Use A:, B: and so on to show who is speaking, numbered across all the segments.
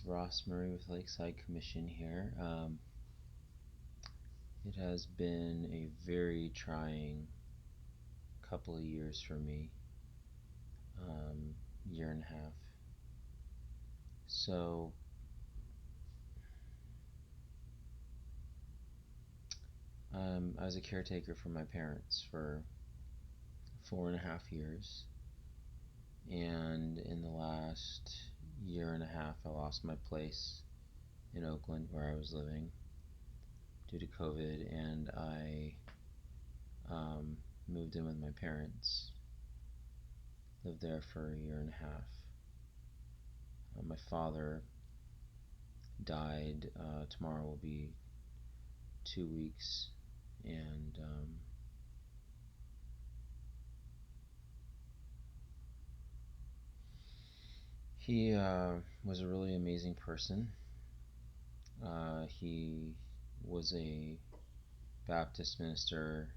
A: Ross Murray with Lakeside Commission here. It has been a very trying couple of years for me, year and a half. So, I was a caretaker for my parents for 4.5 years, and in the last year and a half, I lost my place in Oakland where I was living due to COVID, and I moved in with my parents. Lived there for a year and a half. My father died. Tomorrow will be 2 weeks, and he was a really amazing person. He was a Baptist minister,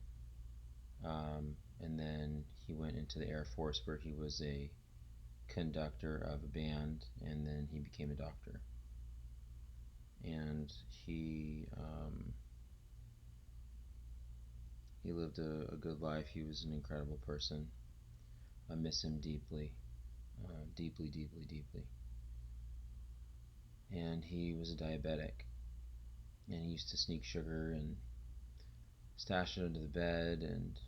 A: and then he went into the Air Force where he was a conductor of a band, and then he became a doctor. And he lived a good life. He was an incredible person. I miss him deeply, deeply, deeply, deeply. And he was a diabetic, and he used to sneak sugar and stash it under the bed, and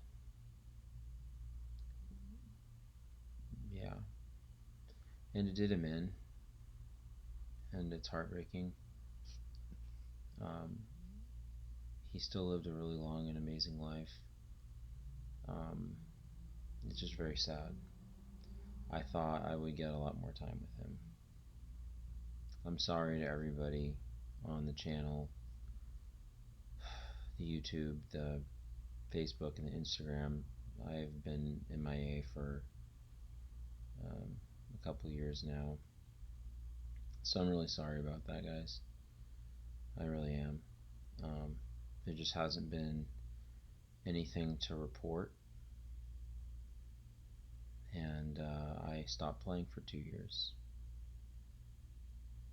A: yeah, and it did him in, and it's heartbreaking. Um, he still lived a really long and amazing life. It's just very sad. I thought I would get a lot more time with him. I'm sorry to everybody on the channel, the YouTube, the Facebook, and the Instagram. I've been MIA for a couple years now, so I'm really sorry about that, guys. I really am. There just hasn't been anything to report, and I stopped playing for 2 years,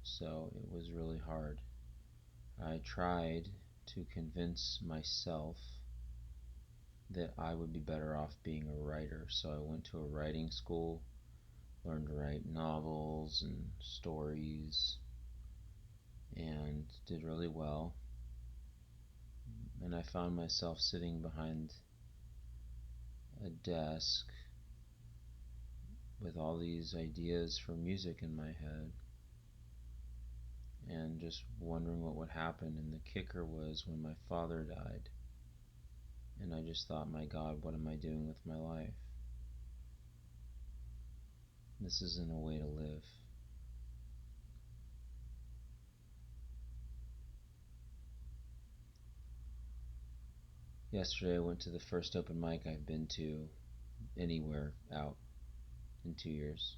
A: so it was really hard. I tried to convince myself that I would be better off being a writer, so I went to a writing school, learned to write novels and stories, and did really well. And I found myself sitting behind a desk with all these ideas for music in my head, and just wondering what would happen. And the kicker was when my father died, and I just thought, my God, what am I doing with my life? This isn't a way to live. Yesterday I went to the first open mic I've been to anywhere out in 2 years,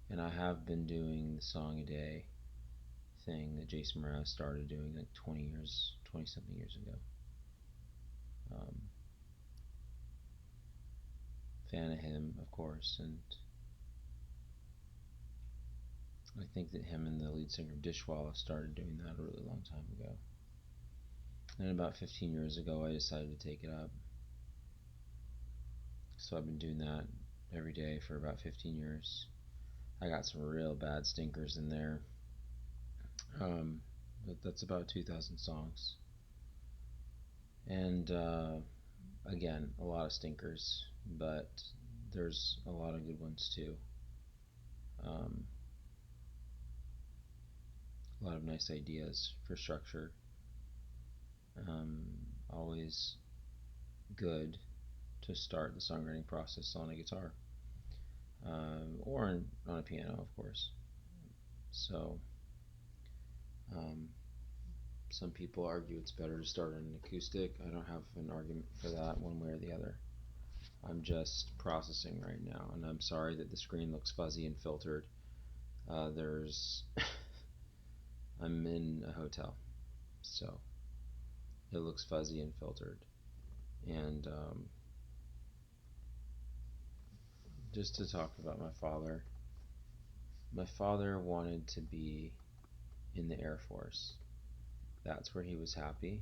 A: and I have been doing the song a day thing that Jason Mraz started doing like 20 something years ago. Fan of him, of course, and I think that him and the lead singer Dishwalla started doing that a really long time ago. And about 15 years ago I decided to take it up. So I've been doing that every day for about 15 years. I got some real bad stinkers in there. But that's about 2,000 songs. And again, a lot of stinkers, but there's a lot of good ones too. A lot of nice ideas for structure. Always good to start the songwriting process on a guitar, or on a piano, of course. So some people argue it's better to start on an acoustic. I don't have an argument for that one way or the other. I'm just processing right now, and I'm sorry that the screen looks fuzzy and filtered. I'm in a hotel, so it looks fuzzy and filtered. And just to talk about my father wanted to be in the Air Force. That's where he was happy.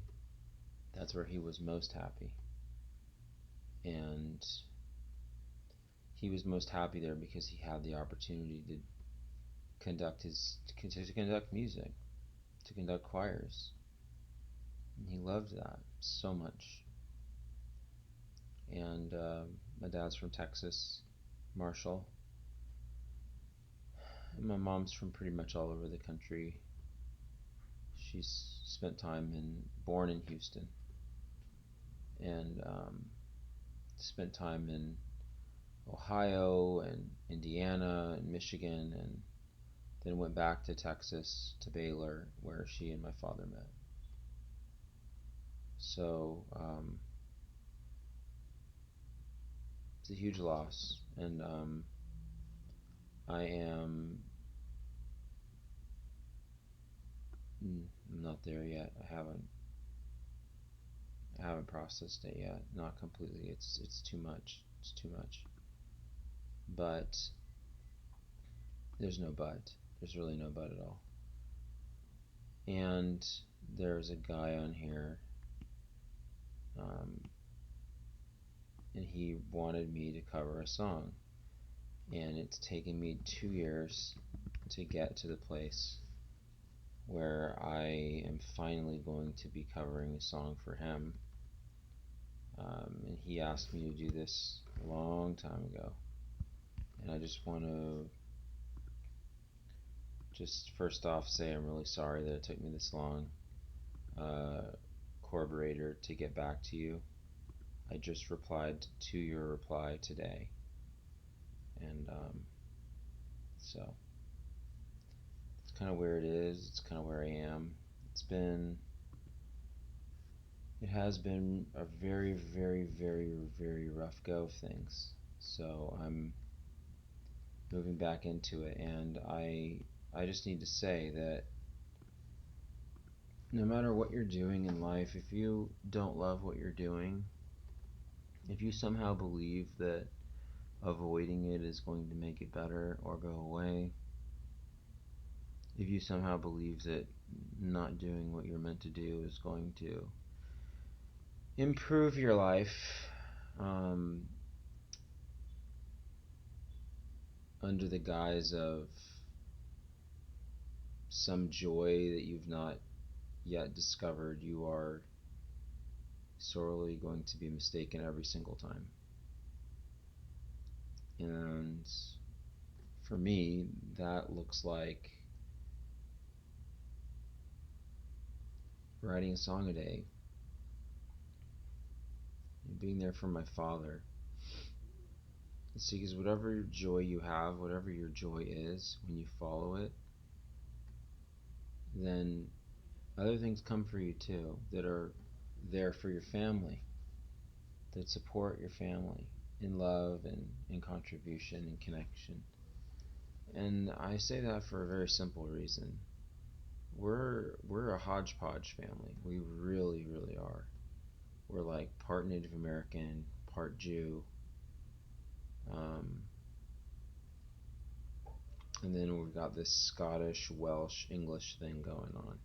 A: That's where he was most happy. And he was most happy there because he had the opportunity to conduct music, to conduct choirs. And he loved that so much. And my dad's from Texas, Marshall. And my mom's from pretty much all over the country. She's spent time born in Houston, and spent time in Ohio and Indiana and Michigan, and then went back to Texas, to Baylor, where she and my father met. So it's a huge loss, and I'm not there yet. I haven't processed it yet. Not completely. It's too much. It's too much. But there's no but. There's really no but at all. And there's a guy on here, and he wanted me to cover a song. And it's taken me 2 years to get to the place where I am finally going to be covering a song for him. And he asked me to do this a long time ago. And I just want to first off say I'm really sorry that it took me this long, corberator, to get back to you. I just replied to your reply today. And so it's kind of where it is. It's kind of where I am. It has been a very, very, very, very rough go of things. So I'm moving back into it, and I just need to say that no matter what you're doing in life, if you don't love what you're doing, if you somehow believe that avoiding it is going to make it better or go away, if you somehow believe that not doing what you're meant to do is going to improve your life, under the guise of some joy that you've not yet discovered, you are sorely going to be mistaken every single time. And for me, that looks like writing a song a day, and being there for my father. See, because whatever joy you have, whatever your joy is, when you follow it, then other things come for you too, that are there for your family, that support your family in love and in contribution and connection. And I say that for a very simple reason. We're a hodgepodge family. We really, really are. We're like part Native American, part Jew, and then we've got this Scottish, Welsh, English thing going on.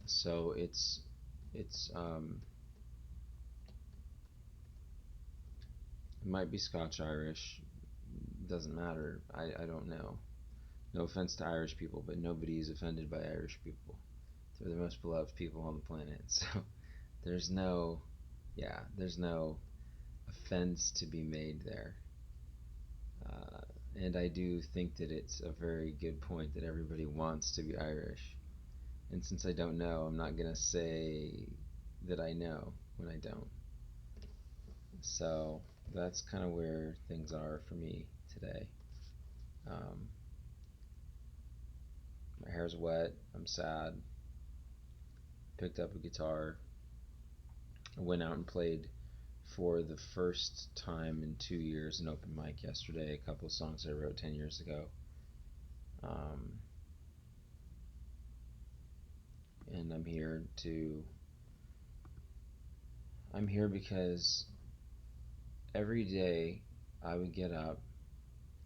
A: So it's it might be Scotch Irish, doesn't matter. I don't know. No offense to Irish people, but nobody is offended by Irish people. They're the most beloved people on the planet. So there's no offense to be made there. And I do think that it's a very good point that everybody wants to be Irish. And since I don't know, I'm not going to say that I know when I don't. So that's kind of where things are for me today. My hair's wet. I'm sad. Picked up a guitar. I went out and played for the first time in 2 years an open mic yesterday, a couple of songs I wrote 10 years ago. And I'm here because every day I would get up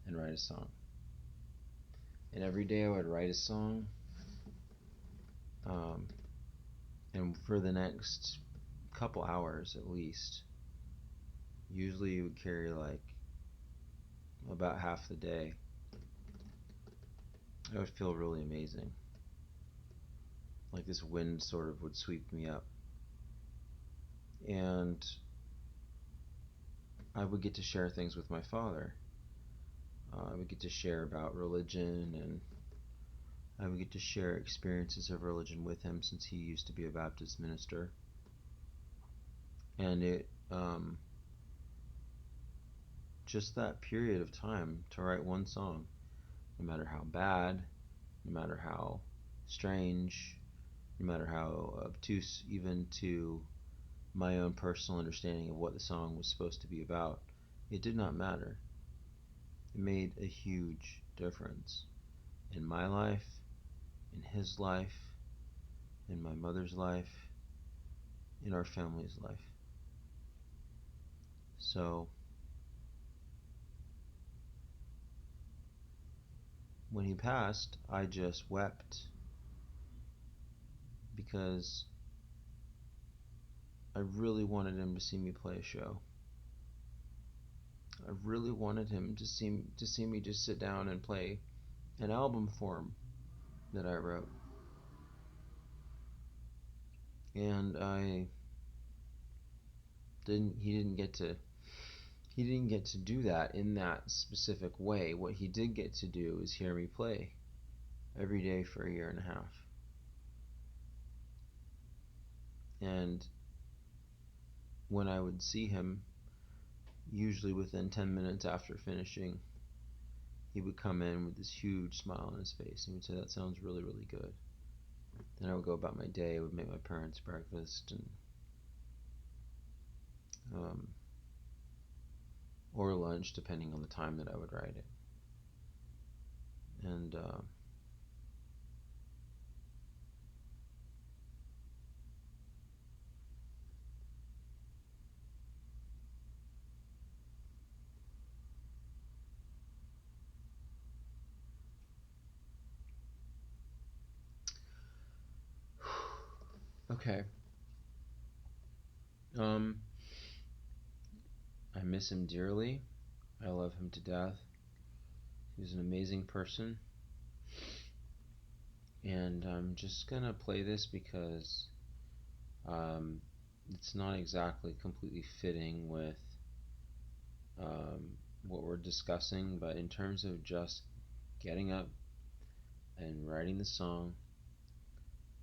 A: and write a song. And every day I would write a song, Um, and for the next couple hours at least, usually it would carry like about half the day. I would feel really amazing. Like this wind sort of would sweep me up. And I would get to share things with my father. I would get to share about religion, and I would get to share experiences of religion with him since he used to be a Baptist minister. And just that period of time to write one song, no matter how bad, no matter how strange, no matter how obtuse even to my own personal understanding of what the song was supposed to be about, it did not matter. It made a huge difference in my life, in his life, in my mother's life, in our family's life. So when he passed, I just wept because I really wanted him to see me play a show. I really wanted him to see me just sit down and play an album for him that I wrote. And he didn't get to do that in that specific way. What he did get to do is hear me play every day for a year and a half. And when I would see him, usually within 10 minutes after finishing, he would come in with this huge smile on his face and he would say, "That sounds really, really good." Then I would go about my day. I would make my parents breakfast and or lunch, depending on the time that I would write it. And okay. I miss him dearly. I love him to death. He's an amazing person. And I'm just gonna play this because it's not exactly completely fitting with what we're discussing, but in terms of just getting up and writing the song,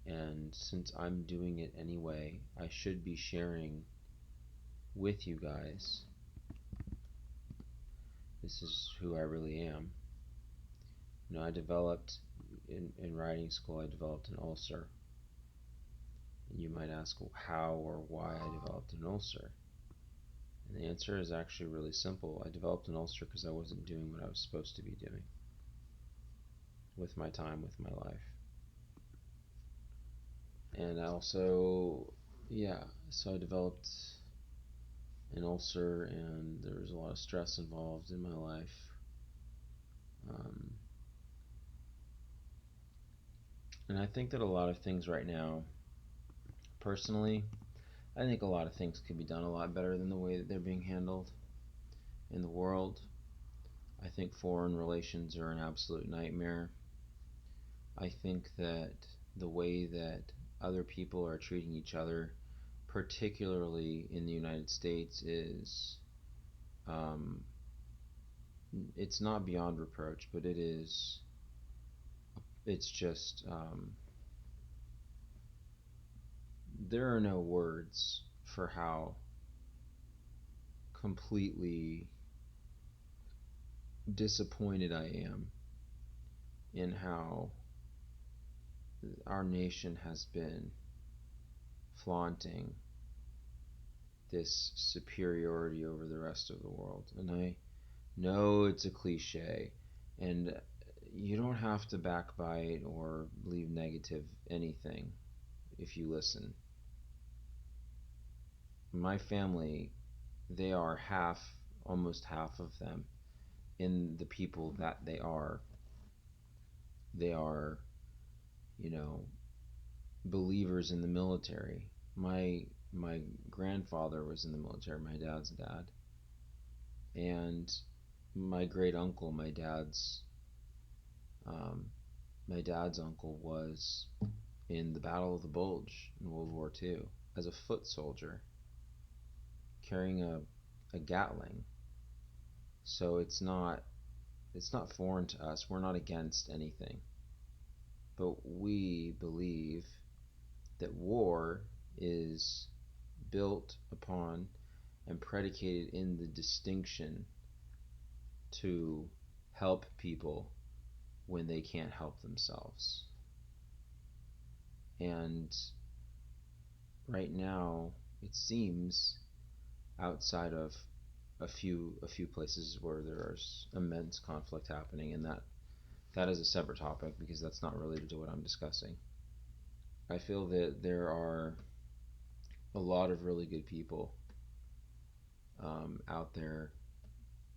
A: and since I'm doing it anyway, I should be sharing with you guys. This is who I really am. You know, I developed in writing school, I developed an ulcer. And you might ask how or why I developed an ulcer. And the answer is actually really simple. I developed an ulcer because I wasn't doing what I was supposed to be doing with my time, with my life. And I also, so I developed an ulcer, and there was a lot of stress involved in my life. And I think that a lot of things right now, personally, I think a lot of things could be done a lot better than the way that they're being handled in the world. I think foreign relations are an absolute nightmare. I think that the way that other people are treating each other, particularly in the United States, is it's not beyond reproach, but it's just there are no words for how completely disappointed I am in how our nation has been flaunting this superiority over the rest of the world. And I know it's a cliche, and you don't have to backbite or leave negative anything if you listen. My family, they are almost half of them, in the people that they are, you know, believers in the military. My grandfather was in the military, my dad's dad, and my great uncle, um, my dad's uncle was in the Battle of the Bulge in World War II as a foot soldier carrying a Gatling. So it's not foreign to us. We're not against anything. But we believe that war is built upon and predicated in the distinction to help people when they can't help themselves. And right now, it seems, outside of a few places where there's immense conflict happening, and that is a separate topic because that's not related to what I'm discussing. I feel that there are a lot of really good people out there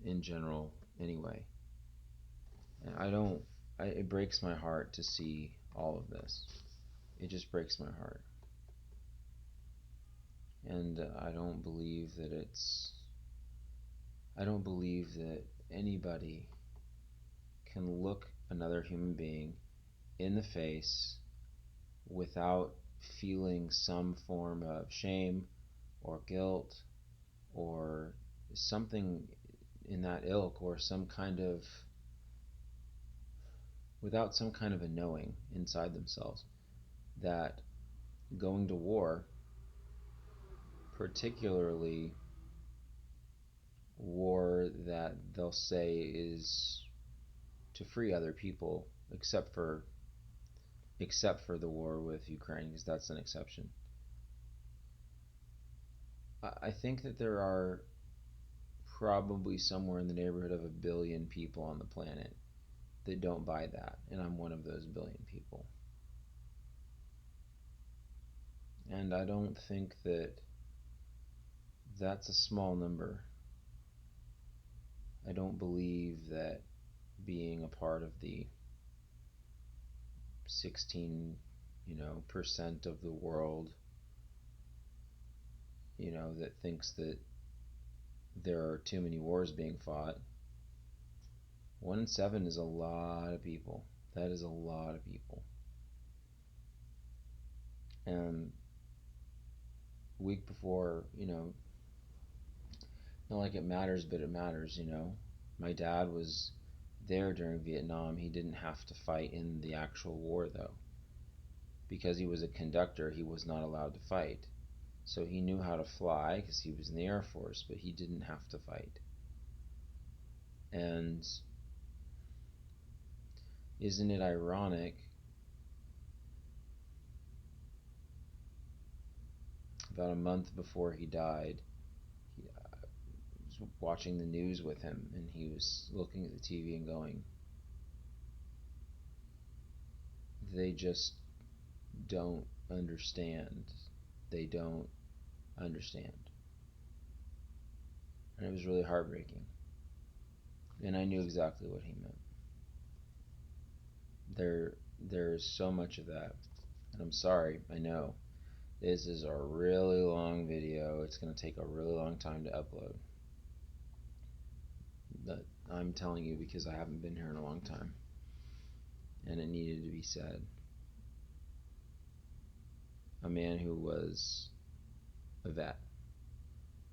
A: in general anyway. And it breaks my heart to see all of this. It just breaks my heart. And I don't believe that anybody can look another human being in the face without feeling some form of shame or guilt or something in that ilk, or without some kind of a knowing inside themselves that going to war, particularly war that they'll say is to free other people, except for the war with Ukraine, because that's an exception. I think that there are probably somewhere in the neighborhood of 1 billion people on the planet that don't buy that, and I'm one of those 1 billion people. And I don't think that that's a small number. I don't believe that being a part of the 16, percent of the world, that thinks that there are too many wars being fought. 1 in 7 is a lot of people. That is a lot of people. And week before, not like it matters, but it matters, My dad was there during Vietnam. He didn't have to fight in the actual war, though. Because he was a conductor, he was not allowed to fight. So he knew how to fly because he was in the Air Force, but he didn't have to fight. And isn't it ironic, about a month before he died, I was watching the news with him, and he was looking at the TV and going, they just don't understand. They don't understand. And it was really heartbreaking. And I knew exactly what he meant. There's so much of that. And I'm sorry, I know. This is a really long video. It's going to take a really long time to upload. But I'm telling you because I haven't been here in a long time. And it needed to be said. A man who was a vet,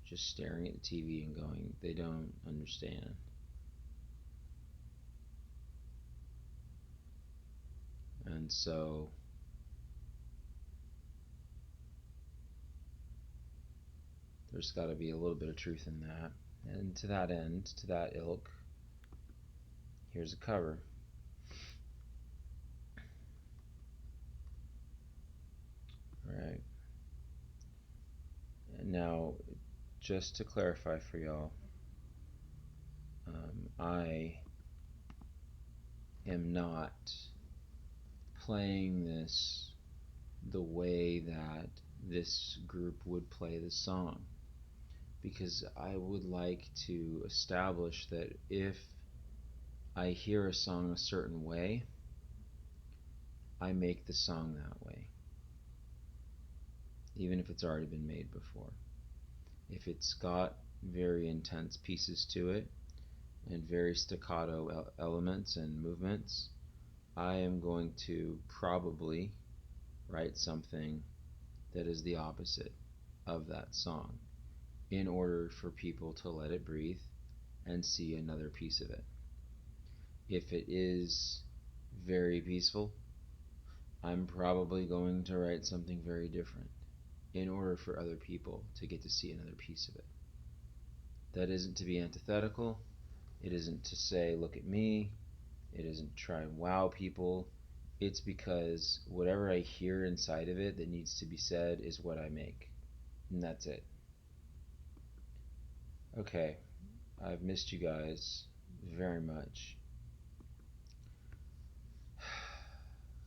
A: just staring at the TV and going, they don't understand. And so there's got to be a little bit of truth in that. And to that end, to that ilk, here's a cover. Alright. Now, just to clarify for y'all, I am not playing this the way that this group would play the song, because I would like to establish that if I hear a song a certain way, I make the song that way. even if it's already been made before. If it's got very intense pieces to it and very staccato elements and movements, I am going to probably write something that is the opposite of that song in order for people to let it breathe and see another piece of it. If it is very peaceful, I'm probably going to write something very different in order for other people to get to see another piece of it. That isn't to be antithetical. It isn't to say, look at me. It isn't to try and wow people. It's because whatever I hear inside of it that needs to be said is what I make. And that's it. Okay, I've missed you guys very much.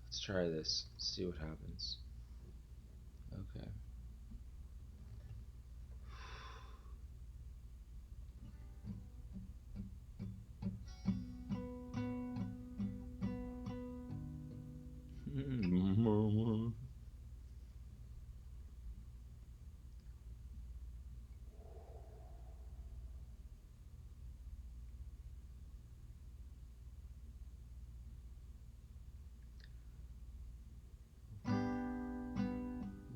A: Let's try this, see what happens. Okay.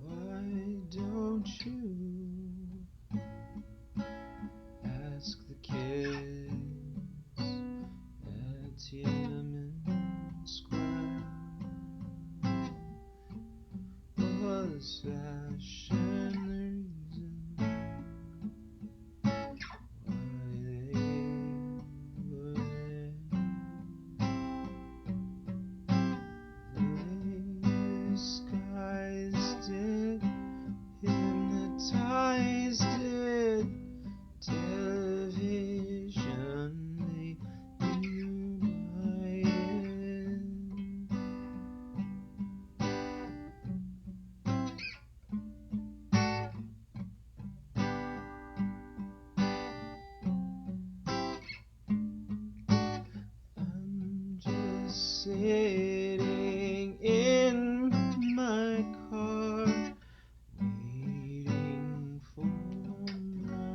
A: Why don't you ask the kids at Tiananmen Square was fashion the reason why they were there. They disguised it, hypnotized it, television they united. I'm just sitting in my car waiting for now.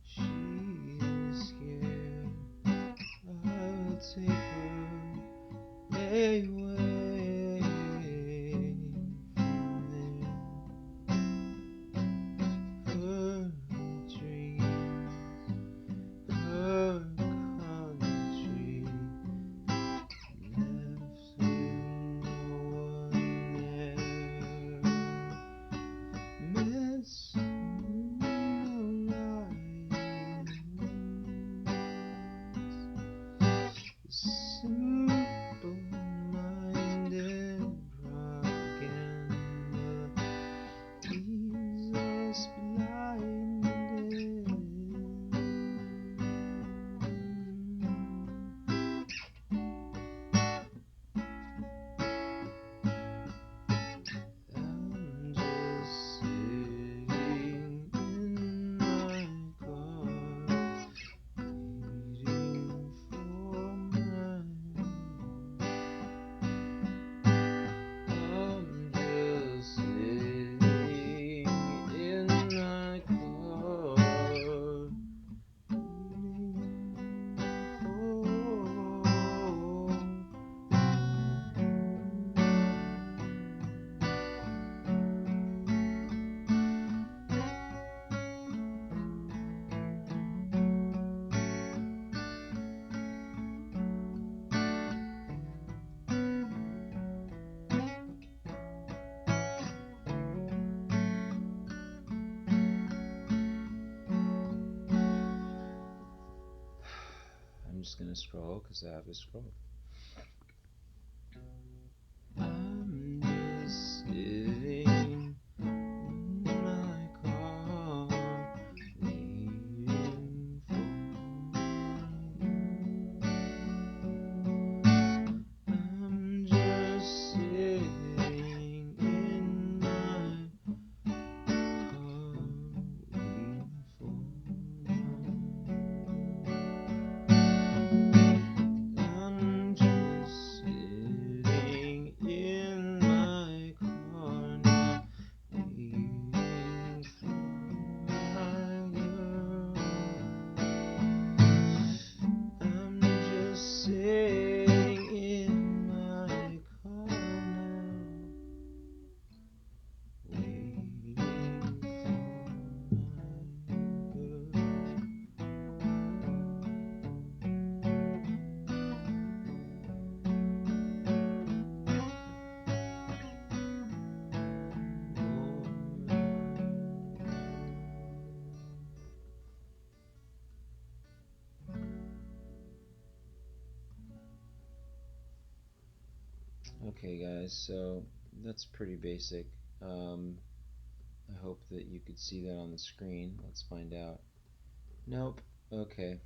A: She's scared I'll take her away from there. Her dreams, her country, left with no one there. Miss simple-minded propaganda, Jesus blinded. I'm just sitting in my car waiting for my. I'm just sitting in my car waiting I'm just gonna scroll because I have to scroll. I'm just sitting in my car Okay, guys, so that's pretty basic. I hope that you could see that on the screen. Let's find out. Nope. Okay.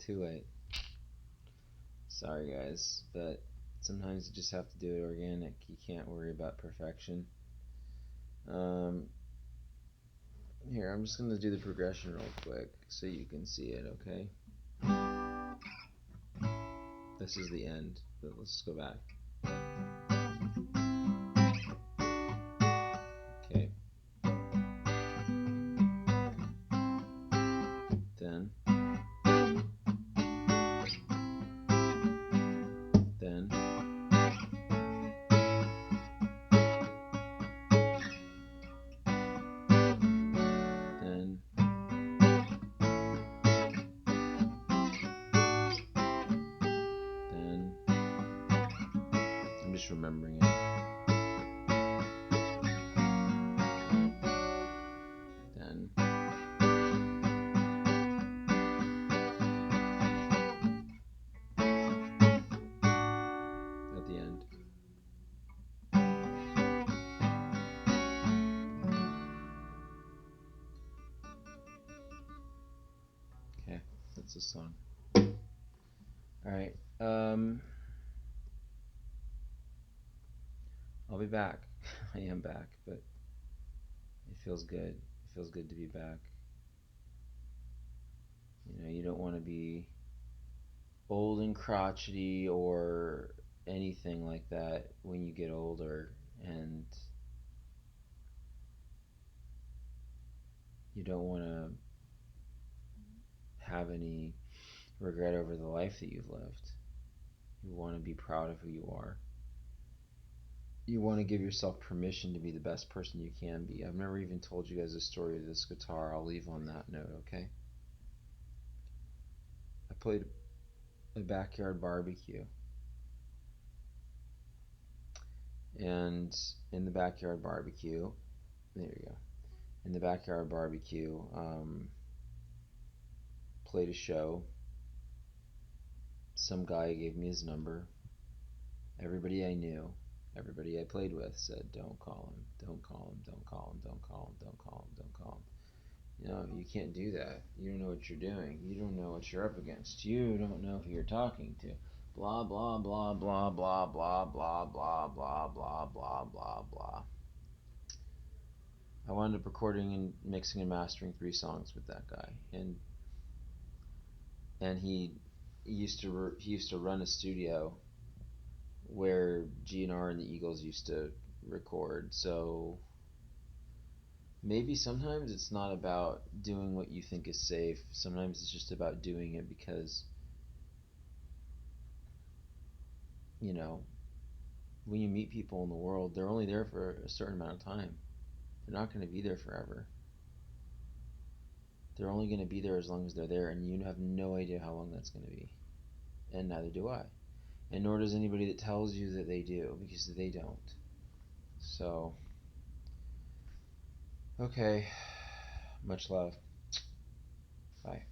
A: Too late. Sorry, guys, but sometimes you just have to do it organic. You can't worry about perfection. Here, I'm just going to do the progression real quick so you can see it, okay? This is the end, but let's just go back. Okay. Then. Then. I'm just remembering it. Then. At the end. Okay, that's the song. Alright, I'll be back. I am back, but it feels good. It feels good to be back. You know, you don't want to be old and crotchety or anything like that when you get older, and you don't want to have any regret over the life that you've lived. You want to be proud of who you are. You want to give yourself permission to be the best person you can be. I've never even told you guys the story of this guitar. I'll leave on that note, okay? I played a backyard barbecue. And in the backyard barbecue, there you go. In the backyard barbecue, played a show. Some guy gave me his number. Everybody I knew, everybody I played with said, don't call him, don't call him, don't call him, don't call him, don't call him, don't call him. You know, you can't do that. You don't know what you're doing. You don't know what you're up against. You don't know who you're talking to. Blah, blah, blah, blah, blah, blah, blah, blah, blah, blah, blah, blah, blah. I wound up recording and mixing and mastering 3 songs with that guy. And he used to run a studio where GNR and the Eagles used to record. So maybe sometimes it's not about doing what you think is safe. Sometimes it's just about doing it because, you know, when you meet people in the world, they're only there for a certain amount of time. They're not going to be there forever. They're only going to be there as long as they're there, and you have no idea how long that's going to be. And neither do I. And nor does anybody that tells you that they do, because they don't. So, okay. Much love. Bye.